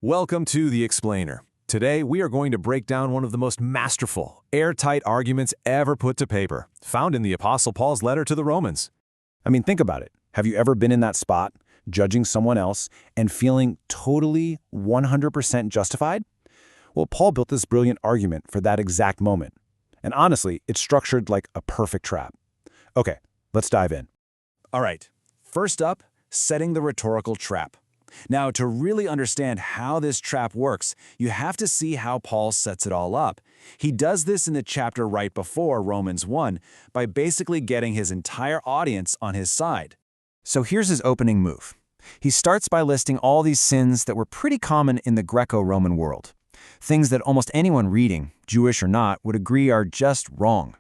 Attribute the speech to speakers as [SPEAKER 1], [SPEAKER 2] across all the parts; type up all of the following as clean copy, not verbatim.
[SPEAKER 1] Welcome to The Explainer. Today, we are going to break down one of the most masterful, airtight arguments ever put to paper, found in the Apostle Paul's letter to the Romans.
[SPEAKER 2] I mean, think about it. Have you ever been in that spot, judging someone else, and feeling totally 100% justified? Well, Paul built this brilliant argument for that exact moment. And honestly, it's structured like a perfect trap. Okay, let's dive in.
[SPEAKER 1] All right, first up, setting the rhetorical trap. Now, to really understand how this trap works, you have to see how Paul sets it all up. He does this in the chapter right before Romans 1 by basically getting his entire audience on his side.
[SPEAKER 2] So here's his opening move. He starts by listing all these sins that were pretty common in the Greco-Roman world. Things that almost anyone reading, Jewish or not, would agree are just wrong.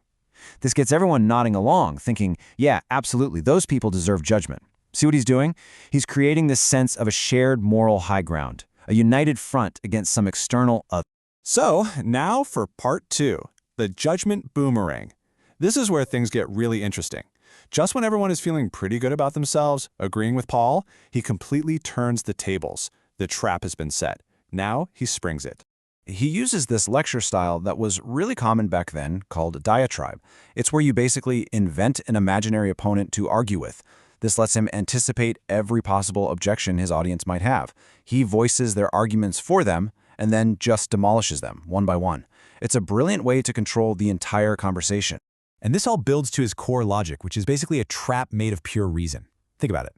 [SPEAKER 2] This gets everyone nodding along, thinking, yeah, absolutely, those people deserve judgment. See what he's doing? He's creating this sense of a shared moral high ground, a united front against some external other.
[SPEAKER 1] So, now for part 2, the judgment boomerang. This is where things get really interesting. Just when everyone is feeling pretty good about themselves, agreeing with Paul, he completely turns the tables. The trap has been set. Now he springs it.
[SPEAKER 2] He uses this lecture style that was really common back then called a diatribe. It's where you basically invent an imaginary opponent to argue with. This lets him anticipate every possible objection his audience might have. He voices their arguments for them and then just demolishes them one by one. It's a brilliant way to control the entire conversation.
[SPEAKER 3] And this all builds to his core logic, which is basically a trap made of pure reason. Think about it.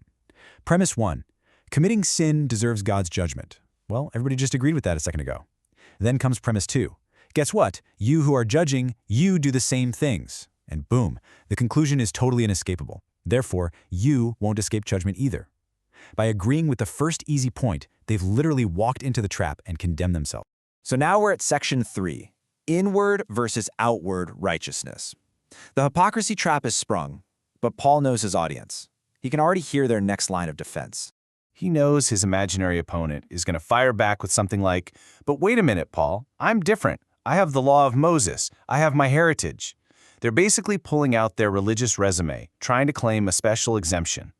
[SPEAKER 3] Premise 1. Committing sin deserves God's judgment. Well, everybody just agreed with that a second ago. Then comes premise 2. Guess what? You who are judging, you do the same things. And boom, the conclusion is totally inescapable. Therefore, you won't escape judgment either. By agreeing with the first easy point, they've literally walked into the trap and condemned themselves.
[SPEAKER 2] So now we're at section 3, inward versus outward righteousness. The hypocrisy trap is sprung, but Paul knows his audience. He can already hear their next line of defense. He knows his imaginary opponent is going to fire back with something like, "But wait a minute, Paul, I'm different. I have the law of Moses. I have my heritage." They're basically pulling out their religious resume, trying to claim a special exemption.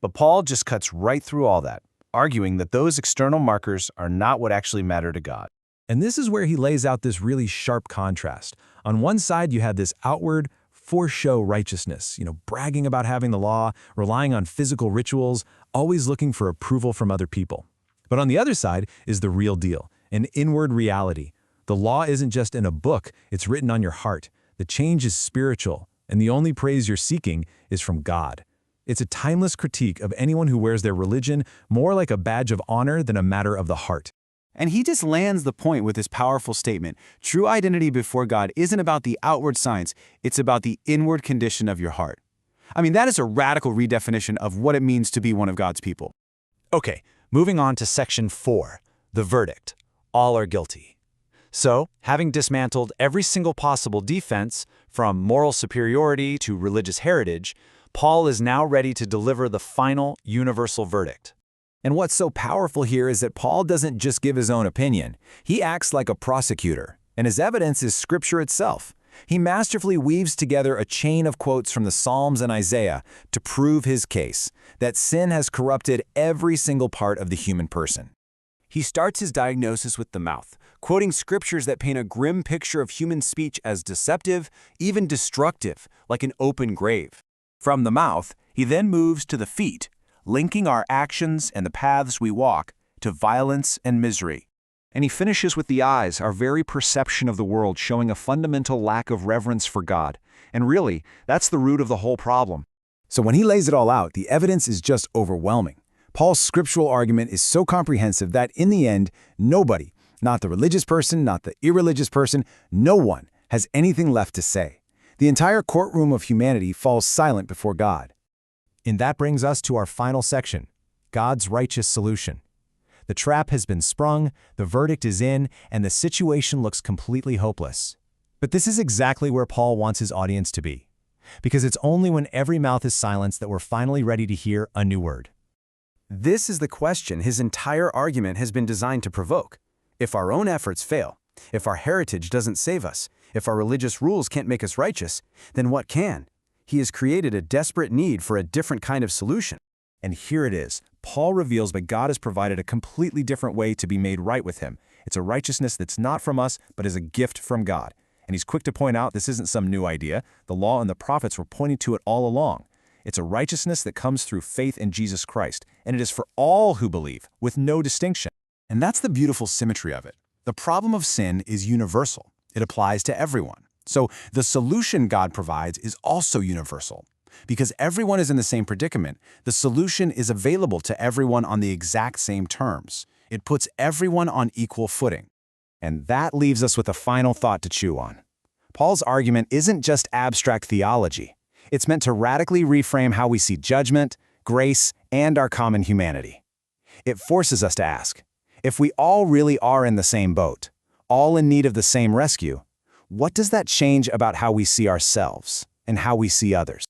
[SPEAKER 2] But Paul just cuts right through all that, arguing that those external markers are not what actually matter to God.
[SPEAKER 3] And this is where he lays out this really sharp contrast. On one side, you have this outward, for-show righteousness, bragging about having the law, relying on physical rituals, always looking for approval from other people. But on the other side is the real deal, an inward reality. The law isn't just in a book, it's written on your heart. The change is spiritual, and the only praise you're seeking is from God. It's a timeless critique of anyone who wears their religion more like a badge of honor than a matter of the heart.
[SPEAKER 2] And he just lands the point with this powerful statement. True identity before God isn't about the outward signs, it's about the inward condition of your heart. I mean, that is a radical redefinition of what it means to be one of God's people.
[SPEAKER 3] Okay, moving on to section 4, the verdict. All are guilty. So, having dismantled every single possible defense, from moral superiority to religious heritage, Paul is now ready to deliver the final universal verdict.
[SPEAKER 2] And what's so powerful here is that Paul doesn't just give his own opinion. He acts like a prosecutor, and his evidence is Scripture itself. He masterfully weaves together a chain of quotes from the Psalms and Isaiah to prove his case, that sin has corrupted every single part of the human person. He starts his diagnosis with the mouth, quoting scriptures that paint a grim picture of human speech as deceptive, even destructive, like an open grave. From the mouth, he then moves to the feet, linking our actions and the paths we walk to violence and misery. And he finishes with the eyes, our very perception of the world showing a fundamental lack of reverence for God. And really, that's the root of the whole problem. So when he lays it all out, the evidence is just overwhelming. Paul's scriptural argument is so comprehensive that in the end, nobody, not the religious person, not the irreligious person, no one has anything left to say. The entire courtroom of humanity falls silent before God.
[SPEAKER 3] And that brings us to our final section, God's righteous solution. The trap has been sprung, the verdict is in, and the situation looks completely hopeless. But this is exactly where Paul wants his audience to be, because it's only when every mouth is silenced that we're finally ready to hear a new word.
[SPEAKER 2] This is the question his entire argument has been designed to provoke. If our own efforts fail, if our heritage doesn't save us, if our religious rules can't make us righteous, then what can? He has created a desperate need for a different kind of solution.
[SPEAKER 3] And here it is,
[SPEAKER 1] Paul reveals that God has provided a completely different way to be made right with him. It's a righteousness that's not from us, but is a gift from God. And he's quick to point out this isn't some new idea. The law and the prophets were pointing to it all along. It's a righteousness that comes through faith in Jesus Christ, and it is for all who believe, with no distinction. And that's the beautiful symmetry of it. The problem of sin is universal. It applies to everyone. So the solution God provides is also universal. Because everyone is in the same predicament, the solution is available to everyone on the exact same terms. It puts everyone on equal footing. And that leaves us with a final thought to chew on. Paul's argument isn't just abstract theology. It's meant to radically reframe how we see judgment, grace, and our common humanity. It forces us to ask, if we all really are in the same boat, all in need of the same rescue, what does that change about how we see ourselves and how we see others?